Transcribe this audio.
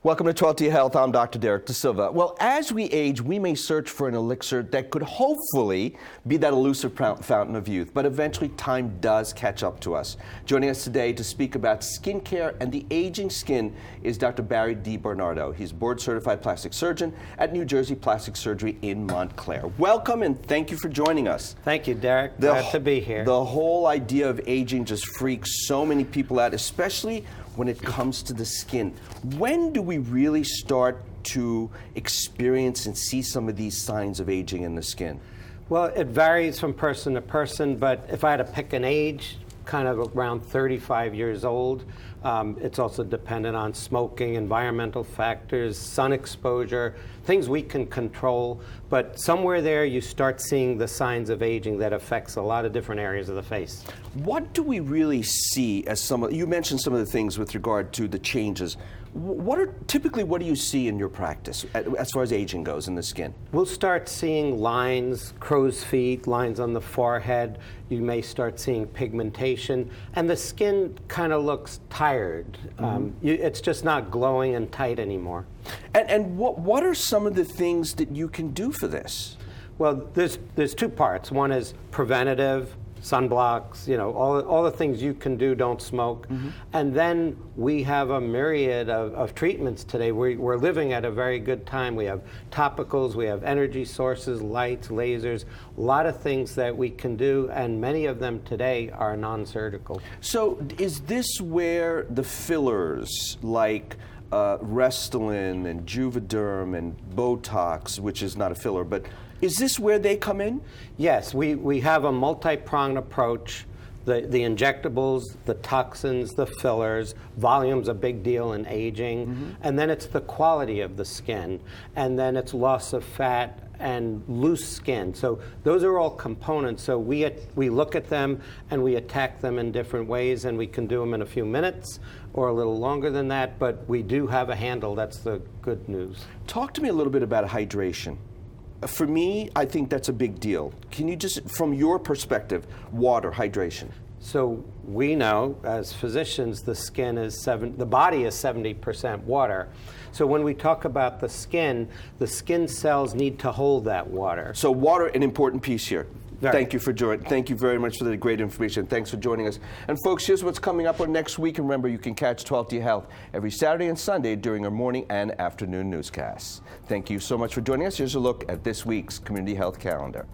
Welcome to 12 to Your Health. I'm Dr. Derek De Silva. Well, as we age, we may search for an elixir that could hopefully be that elusive fountain of youth, but eventually time does catch up to us. Joining us today to speak about skincare and the aging skin is Dr. Barry DiBernardo. He's board-certified plastic surgeon at New Jersey Plastic Surgery in Montclair. Welcome and thank you for joining us. Thank you, Derek. Glad to be here. The whole idea of aging just freaks so many people out, especially when it comes to the skin. When do we really start to experience and see some of these signs of aging in the skin? Well, it varies from person to person, but if I had to pick an age, kind of around 35 years old. It's also dependent on smoking, environmental factors, sun exposure, things we can control. But somewhere there you start seeing the signs of aging that affects a lot of different areas of the face. What do we really see as you mentioned some of the things with regard to the changes. Typically, what do you see in your practice as far as aging goes in the skin? We'll start seeing lines, crow's feet, lines on the forehead. You may start seeing pigmentation, and the skin kind of looks tired. It's just not glowing and tight anymore. And what are some of the things that you can do for this? Well, there's two parts. One is preventative, sunblocks, all the things you can do, don't smoke. And then we have a myriad of treatments today. We're living at a very good time. We have topicals, we have energy sources, lights, lasers, a lot of things that we can do, and many of them today are non-surgical. So is this where the fillers like Restylane and Juvederm and Botox, which is not a filler, but is this where they come in? Yes, we have a multi-pronged approach. The injectables, the toxins, the fillers, volume's a big deal in aging, and then it's the quality of the skin, and then it's loss of fat and loose skin. So those are all components. So we look at them and we attack them in different ways, and we can do them in a few minutes or a little longer than that, but we do have a handle. That's the good news. Talk to me a little bit about hydration. For me, I think that's a big deal. Can you just, from your perspective, water, hydration? So we know, as physicians, the body is 70% water. So when we talk about the skin cells need to hold that water. So water, an important piece here. Very. Thank you for joining. Thank you very much for the great information. Thanks for joining us. And folks, here's what's coming up on next week. And remember, you can catch 12 to Your Health every Saturday and Sunday during our morning and afternoon newscasts. Thank you so much for joining us. Here's a look at this week's Community Health Calendar.